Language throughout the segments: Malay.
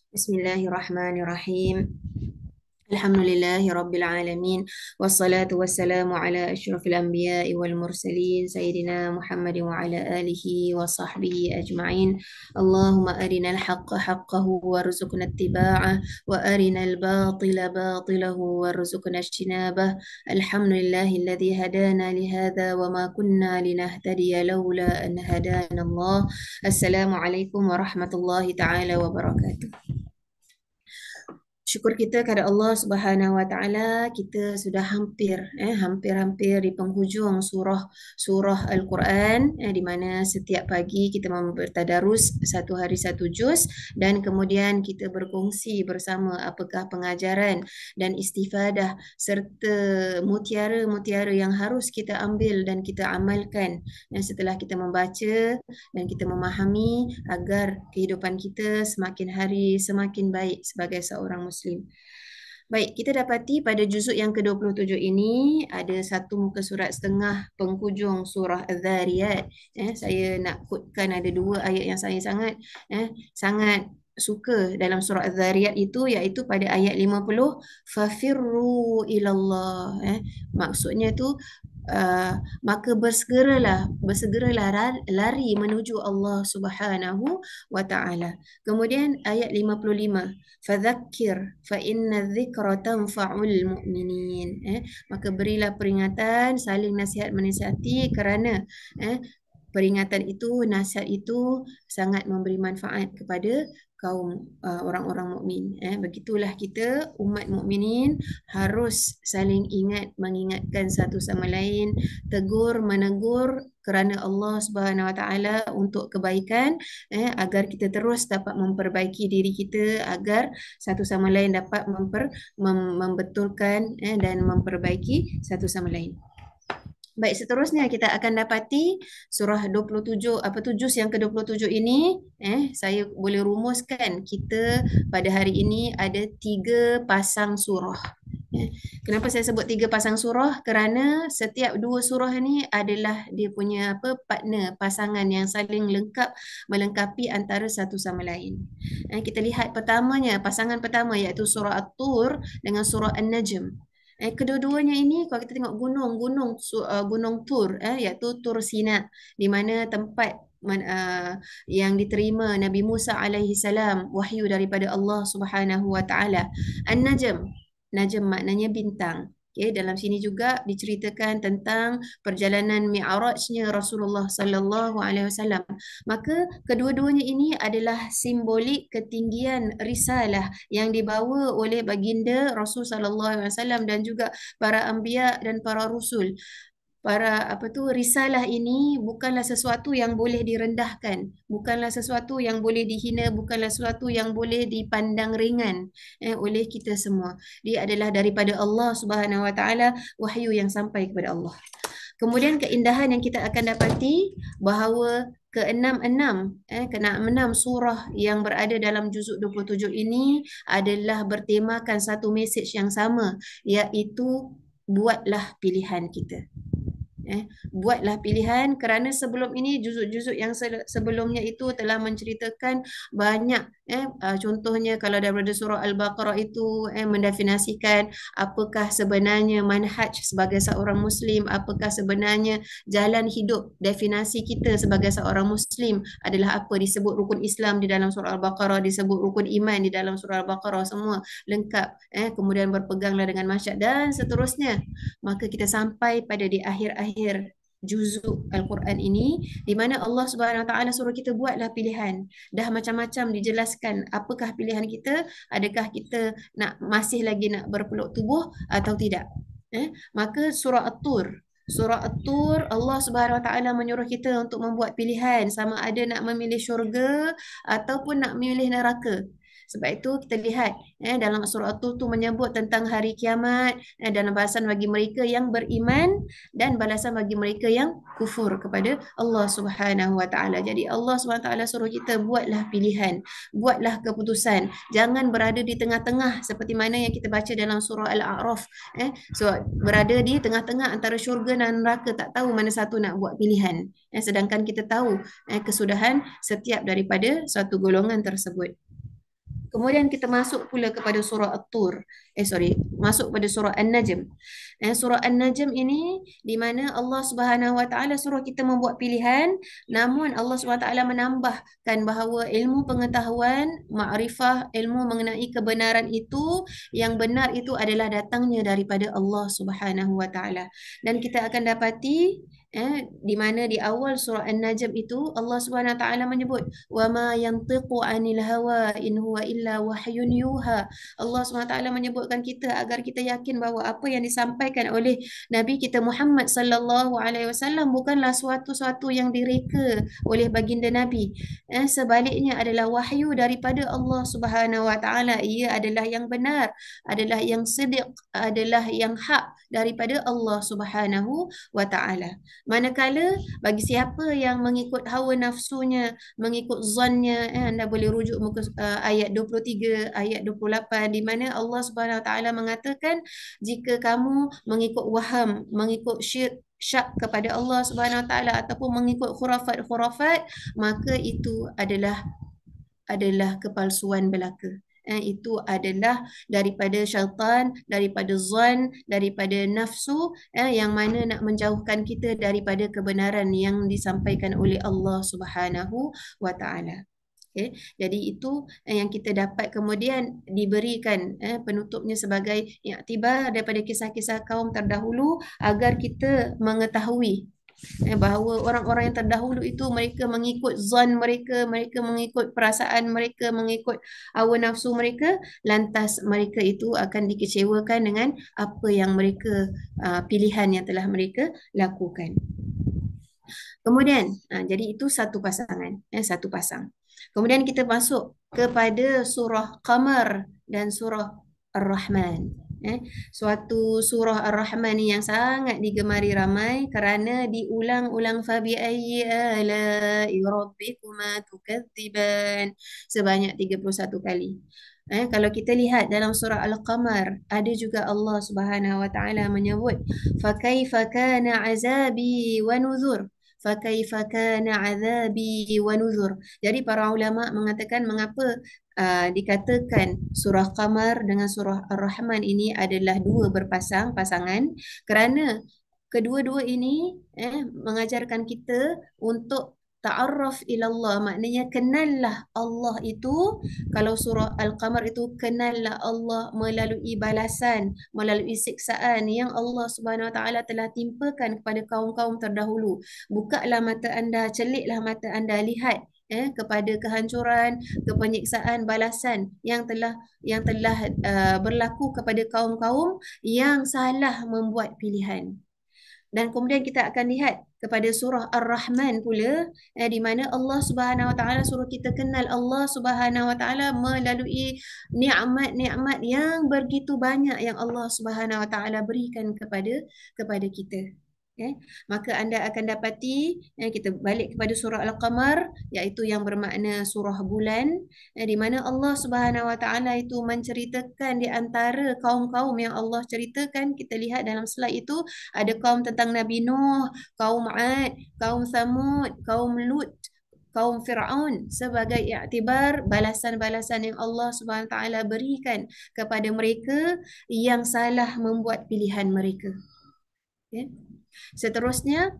Bismillahirrahmanirrahim. Alhamdulillahi Rabbil Alamin. Wassalatu wassalamu ala ashrafil anbiya'i wal mursalin Sayyidina Muhammadin wa ala alihi wa sahbihi ajma'in. Allahumma arinal haqqa haqqahu warzuqna ittiba'ah wa arinal batila batilahu warzuqna ijtinabah. Alhamdulillahilladzi hadana lihadza wa ma kunna linahtadiya laula an hadana Allah. Assalamualaikum warahmatullahi taala wabarakatuh. Syukur kita kepada Allah Subhanahu Wa Taala, kita sudah hampir-hampir di penghujung surah Al-Quran, di mana setiap pagi kita bertadarus satu hari satu juz, dan kemudian kita berkongsi bersama apakah pengajaran dan istifadah serta mutiara-mutiara yang harus kita ambil dan kita amalkan, dan setelah kita membaca dan kita memahami agar kehidupan kita semakin hari semakin baik sebagai seorang Muslim. Baik, kita dapati pada juzuk yang ke-27 ini ada satu muka surat setengah penghujung surah Az-Zariyat. Saya nak kutkan ada dua ayat yang saya sangat suka dalam surah Az-Zariyat itu, iaitu pada ayat 50, fafirru ilallah. Maksudnya tu maka bersegeralah lari menuju Allah Subhanahu wa taala. Kemudian ayat 55, fadzakir fa inna dzikra tanfa'ul mu'minin. Maka berilah peringatan, saling nasihat menasihati kerana peringatan itu, nasihat itu sangat memberi manfaat kepada kaum orang-orang mukmin. Begitulah kita umat mukminin harus saling ingat mengingatkan satu sama lain, tegur menegur kerana Allah Subhanahu Wa Taala untuk kebaikan, agar kita terus dapat memperbaiki diri kita, agar satu sama lain dapat membetulkan dan memperbaiki satu sama lain. Baik, seterusnya kita akan dapati surah 27, juz yang ke-27 ini, saya boleh rumuskan kita pada hari ini ada 3 pasang surah. Kenapa saya sebut 3 pasang surah? Kerana setiap 2 surah ini adalah dia punya partner, pasangan yang saling melengkapi antara satu sama lain. Kita lihat pertamanya, pasangan pertama iaitu surah At-Tur dengan surah An-Najm. Kedua-duanya ini kalau kita tengok gunung Tur, iaitu Tur Sina, di mana tempat yang diterima Nabi Musa alaihi salam wahyu daripada Allah Subhanahu wa taala. An-Najm, Najm maknanya bintang. Okay, dalam sini juga diceritakan tentang perjalanan Mi'rajnya Rasulullah sallallahu alaihi wasallam. Maka kedua-duanya ini adalah simbolik ketinggian risalah yang dibawa oleh baginda Rasul sallallahu alaihi wasallam dan juga para anbiya dan para rasul. Risalah ini bukanlah sesuatu yang boleh direndahkan, bukanlah sesuatu yang boleh dihina, bukanlah sesuatu yang boleh dipandang ringan oleh kita semua. Dia adalah daripada Allah Subhanahu Wa Taala, wahyu yang sampai kepada Allah. Kemudian keindahan yang kita akan dapati bahawa keenam surah yang berada dalam juzuk 27 ini adalah bertemakan satu mesej yang sama, iaitu buatlah pilihan kita. Buatlah pilihan, kerana sebelum ini juzuk-juzuk yang sebelumnya itu telah menceritakan banyak, contohnya kalau daripada surah Al-Baqarah itu mendefinisikan apakah sebenarnya manhaj sebagai seorang Muslim, apakah sebenarnya jalan hidup, definisi kita sebagai seorang Muslim adalah apa, disebut rukun Islam di dalam surah Al-Baqarah, disebut rukun iman di dalam surah Al-Baqarah, semua lengkap. Kemudian berpeganglah dengan masyarakat dan seterusnya. Maka kita sampai pada di akhir-akhir juzuk Al-Quran ini, di mana Allah Subhanahu Wa Taala suruh kita buatlah pilihan. Dah macam-macam dijelaskan apakah pilihan kita, adakah kita masih lagi nak berpeluk tubuh atau tidak. Maka surah At-Tur, Allah Subhanahu Wa Taala menyuruh kita untuk membuat pilihan, sama ada nak memilih syurga ataupun nak memilih neraka. Sebab itu kita lihat dalam surah At-Tur tu menyebut tentang hari kiamat, dalam balasan bagi mereka yang beriman dan balasan bagi mereka yang kufur kepada Allah Subhanahu Wa Taala. Jadi Allah Subhanahu Wa Taala suruh kita buatlah pilihan, buatlah keputusan. Jangan berada di tengah-tengah seperti mana yang kita baca dalam surah Al-A'raf. So berada di tengah-tengah antara syurga dan neraka, tak tahu mana satu nak buat pilihan. Sedangkan kita tahu kesudahan setiap daripada suatu golongan tersebut. Kemudian kita masuk pula kepada surah At-Tur. Masuk pada surah An-Najm. Surah An-Najm ini di mana Allah Subhanahu Wa Taala suruh kita membuat pilihan, namun Allah Subhanahu Wa Taala menambahkan bahawa ilmu pengetahuan, makrifah, ilmu mengenai kebenaran itu, yang benar itu adalah datangnya daripada Allah Subhanahu Wa Taala. Dan kita akan dapati di mana di awal surah An-Najm itu Allah Subhanahu Wa Taala menyebut wa ma yantiqu anil hawa in huwa illa wahyun yuha. Allah SWT menyebutkan kita agar kita yakin bahawa apa yang disampaikan oleh Nabi kita Muhammad sallallahu alaihi wasallam bukanlah suatu-suatu yang direka oleh baginda Nabi. Sebaliknya adalah wahyu daripada Allah Subhanahu wa taala. Ia adalah yang benar, adalah yang sidq, adalah yang hak daripada Allah Subhanahu wa taala. Manakala bagi siapa yang mengikut hawa nafsunya, mengikut zannya, anda boleh rujuk muka ayat 23, ayat 28 di mana Allah Subhanahu Wa Taala mengatakan jika kamu mengikut waham, mengikut syak kepada Allah Subhanahu Wa Taala ataupun mengikut khurafat-khurafat, maka itu adalah kepalsuan belaka. Itu adalah daripada syaitan, daripada zon, daripada nafsu, yang mana nak menjauhkan kita daripada kebenaran yang disampaikan oleh Allah Subhanahu wa taala. Okay. Jadi itu yang kita dapat kemudian diberikan penutupnya sebagai iktibar daripada kisah-kisah kaum terdahulu agar kita mengetahui bahawa orang-orang yang terdahulu itu mereka mengikut zon mereka, mereka mengikut perasaan mereka, mengikut hawa nafsu mereka, lantas mereka itu akan dikecewakan dengan apa yang mereka pilihan yang telah mereka lakukan. Kemudian, jadi itu satu pasangan, satu pasang. Kemudian kita masuk kepada surah Qamar dan surah Ar-Rahman. Suatu surah Ar-Rahman ni yang sangat digemari ramai kerana diulang-ulang fabi ayyi ala'i rabbikuma tukadziban sebanyak 31 kali. Kalau kita lihat dalam surah Al-Qamar ada juga Allah Subhanahu wa taala menyebut fa kaifa kana azabi wa nuzur. Fakaifa kana azabi wa nuzur. Jadi para ulama mengatakan mengapa dikatakan surah Qamar dengan surah Ar-Rahman ini adalah dua pasangan kerana kedua-dua ini mengajarkan kita untuk ta'arraf ilallah, maknanya kenallah Allah itu. Kalau surah Al-Qamar itu kenallah Allah melalui balasan, melalui siksaan yang Allah Subhanahu Wa Taala telah timpakan kepada kaum-kaum terdahulu. Bukalah mata anda, celiklah mata anda, lihat kepada kehancuran, kepenyiksaan, balasan yang telah berlaku kepada kaum-kaum yang salah membuat pilihan. Dan kemudian kita akan lihat kepada surah Ar-Rahman pula di mana Allah Subhanahu Wa Taala suruh kita kenal Allah Subhanahu Wa Taala melalui nikmat-nikmat yang begitu banyak yang Allah Subhanahu Wa Taala berikan kepada kita. Maka anda akan dapati kita balik kepada surah Al-Qamar iaitu yang bermakna surah bulan di mana Allah Subhanahu Wa Taala itu menceritakan di antara kaum-kaum yang Allah ceritakan. Kita lihat dalam slide itu ada kaum tentang Nabi Nuh, kaum Ad, kaum Samud, kaum Lut, kaum Fir'aun sebagai iktibar balasan-balasan yang Allah Subhanahu Wa Taala berikan kepada mereka yang salah membuat pilihan mereka. Seterusnya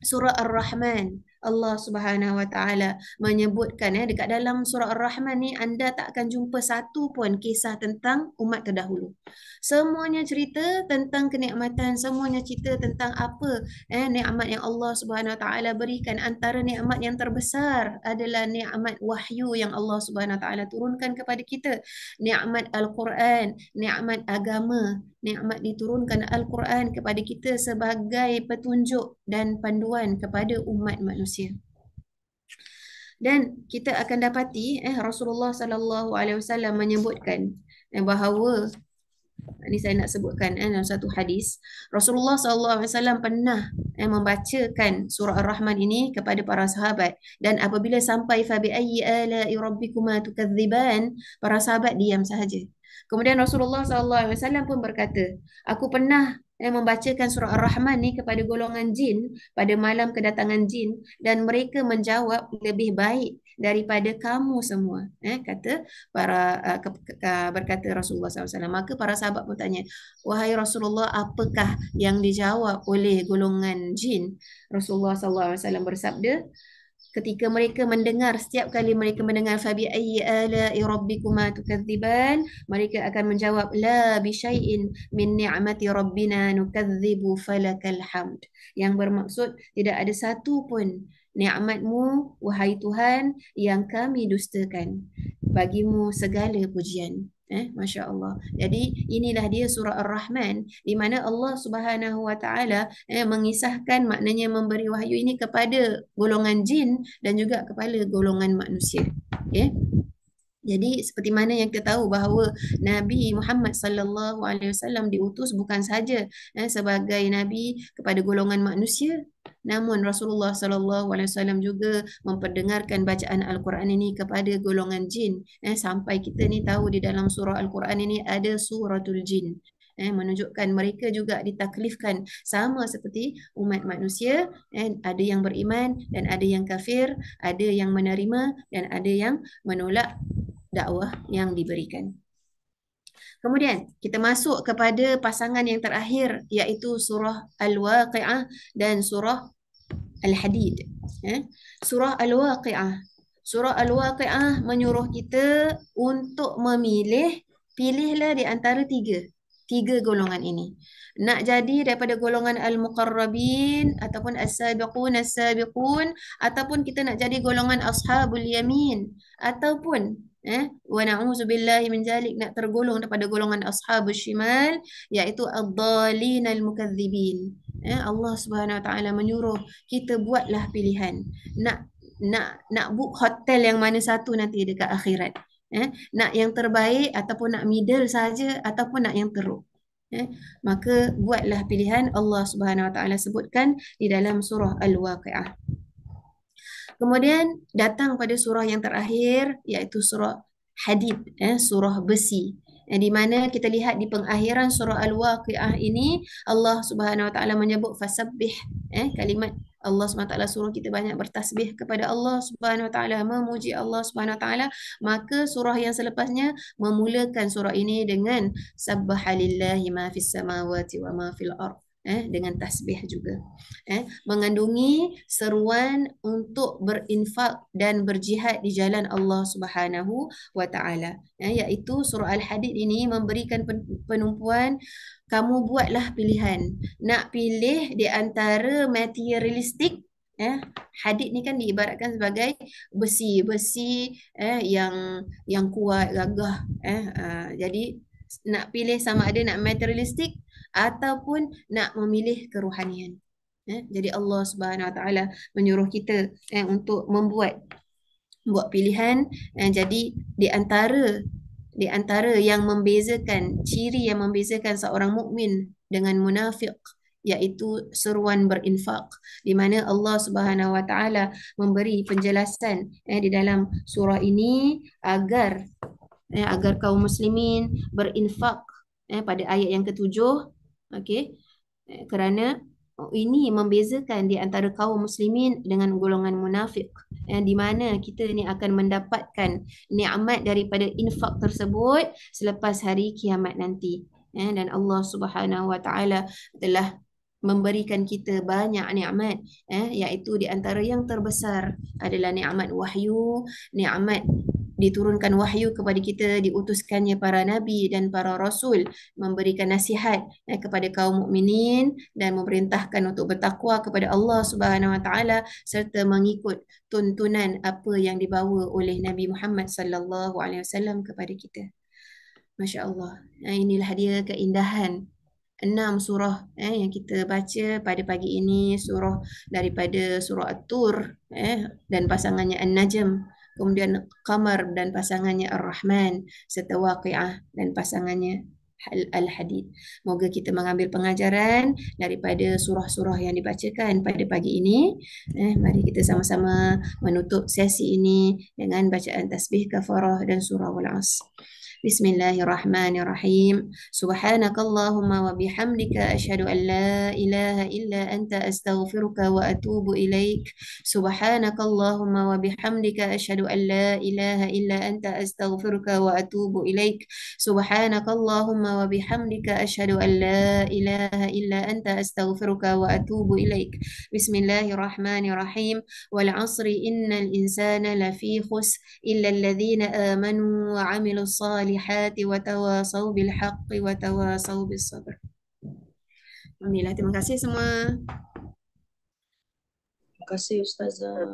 surah Ar-Rahman, Allah Subhanahu Wa Taala menyebutkan dekat dalam surah Ar-Rahman ni anda tak akan jumpa satu pun kisah tentang umat terdahulu. Semuanya cerita tentang kenikmatan, semuanya cerita tentang apa nikmat yang Allah Subhanahu Wa Taala berikan. Antara nikmat yang terbesar adalah nikmat wahyu yang Allah Subhanahu Wa Taala turunkan kepada kita, nikmat Al-Quran, nikmat agama, nikmat diturunkan Al-Quran kepada kita sebagai petunjuk dan panduan kepada umat manusia. Dan kita akan dapati Rasulullah sallallahu alaihi wasallam menyebutkan bahawa ini saya nak sebutkan dalam satu hadis Rasulullah sallallahu alaihi wasallam pernah membacakan surah Ar-Rahman ini kepada para sahabat, dan apabila sampai fa bi ayyi ala'i rabbikuma tukadziban, para sahabat diam sahaja. Kemudian Rasulullah sallallahu alaihi wasallam pun berkata, aku pernah membacakan surah Ar-Rahman ni kepada golongan jin pada malam kedatangan jin, dan mereka menjawab lebih baik daripada kamu semua. Kata para berkata Rasulullah SAW. Maka para sahabat pun tanya, wahai Rasulullah, apakah yang dijawab oleh golongan jin? Rasulullah SAW bersabda, ketika mereka mendengar, setiap kali mereka mendengar fabi ayyi ala'i rabbikuma tukadziban, mereka akan menjawab la bi syai'in min ni'mati rabbina nukadzibu falakal hamd, yang bermaksud tidak ada satu pun nikmatmu wahai Tuhan yang kami dustakan, bagimu segala pujian. Masya Allah. Jadi inilah dia surah Ar-Rahman, di mana Allah Subhanahu Wa Taala mengisahkan, maknanya memberi wahyu ini kepada golongan jin dan juga kepada golongan manusia. Okay? Jadi seperti mana yang kita tahu bahawa Nabi Muhammad sallallahu alaihi wasallam diutus bukan sahaja sebagai nabi kepada golongan manusia, namun Rasulullah sallallahu alaihi wasallam juga memperdengarkan bacaan Al-Quran ini kepada golongan jin, sampai kita ni tahu di dalam surah Al-Quran ini ada suratul jin, menunjukkan mereka juga ditaklifkan sama seperti umat manusia, ada yang beriman dan ada yang kafir, ada yang menerima dan ada yang menolak dakwah yang diberikan. Kemudian kita masuk kepada pasangan yang terakhir, iaitu surah Al-Waqi'ah dan surah Al-Hadid. Surah Al-Waqi'ah. Surah Al-Waqi'ah menyuruh kita untuk memilih, pilihlah di antara tiga golongan ini. Nak jadi daripada golongan Al-Muqarrabin ataupun As-Sabiqun As-Sabiqun, ataupun kita nak jadi golongan Ashabul Yamin, ataupun wa na'udzubillahi min zalik, nak tergolong daripada golongan Ashabul Shimal, iaitu ad-dhalin al-mukadzibin. Allah Subhanahu Wa Taala menyuruh kita buatlah pilihan. Nak book hotel yang mana satu nanti dekat akhirat. Nak yang terbaik ataupun nak middle saja ataupun nak yang teruk. Maka buatlah pilihan. Allah Subhanahu Wa Taala sebutkan di dalam surah Al-Waqi'ah. Kemudian datang pada surah yang terakhir, iaitu surah Hadid, surah besi. Di mana kita lihat di pengakhiran surah Al-Waqi'ah ini, Allah Subhanahu Wa Taala menyebut fasabbih, kalimat Allah Subhanahu Wa Taala suruh kita banyak bertasbih kepada Allah Subhanahu Wa Taala, memuji Allah Subhanahu Wa Taala. Maka surah yang selepasnya memulakan surah ini dengan sabbahalillahi ma fis samawati wa ma fil ardh, dengan tasbih juga, mengandungi seruan untuk berinfak dan berjihad di jalan Allah Subhanahu Wa Taala, iaitu surah Al-Hadid ini memberikan penumpuan, kamu buatlah pilihan, nak pilih di antara materialistik. Hadid ni kan diibaratkan sebagai besi yang kuat, gagah. Jadi nak pilih sama ada nak materialistik ataupun nak memilih kerohanian. Jadi Allah Subhanahu Wa Taala menyuruh kita untuk buat pilihan. Jadi di antara yang membezakan, ciri yang membezakan seorang mukmin dengan munafik, iaitu seruan berinfak, di mana Allah Subhanahu Wa Taala memberi penjelasan di dalam surah ini agar kaum muslimin berinfak pada ayat yang ketujuh. Okey, kerana ini membezakan di antara kaum muslimin dengan golongan munafik, di mana kita ni akan mendapatkan nikmat daripada infak tersebut selepas hari kiamat nanti. Dan Allah Subhanahu Wa Taala telah memberikan kita banyak nikmat, iaitu di antara yang terbesar adalah nikmat wahyu, nikmat diturunkan wahyu kepada kita, diutuskannya para nabi dan para rasul, memberikan nasihat kepada kaum mukminin dan memerintahkan untuk bertakwa kepada Allah Subhanahu Wa Taala serta mengikut tuntunan apa yang dibawa oleh Nabi Muhammad sallallahu alaihi wasallam kepada kita. Masya-Allah. Inilah dia keindahan 6 surah yang kita baca pada pagi ini, surah daripada surah At-Tur dan pasangannya An-Najm, kemudian Qamar dan pasangannya Ar-Rahman, serta Waqi'ah dan pasangannya Al-Hadid. Moga kita mengambil pengajaran daripada surah-surah yang dibacakan pada pagi ini. Mari kita sama-sama menutup sesi ini dengan bacaan tasbih kafarah dan surah Al-As. Bismillahirrahmanirrahim. Subhanakallahumma wa bihamdika asyhadu an la ilaha illa anta astaghfiruka wa atubu ilaik. Subhanakallahumma wa bihamdika asyhadu an la ilaha illa anta astaghfiruka wa atubu ilaik. Subhanakallahumma wa bihamdika asyhadu an la ilaha illa anta astaghfiruka wa atubu ilaik. Bismillahirrahmanirrahim. Wal 'asri innal insana lafi khusr illa alladhina amanu wa 'amilus salihati wa tawasaw bil haqqi wa tawasaw bis sabr. Alhamdulillah, terima kasih semua. Terima kasih Ustazah.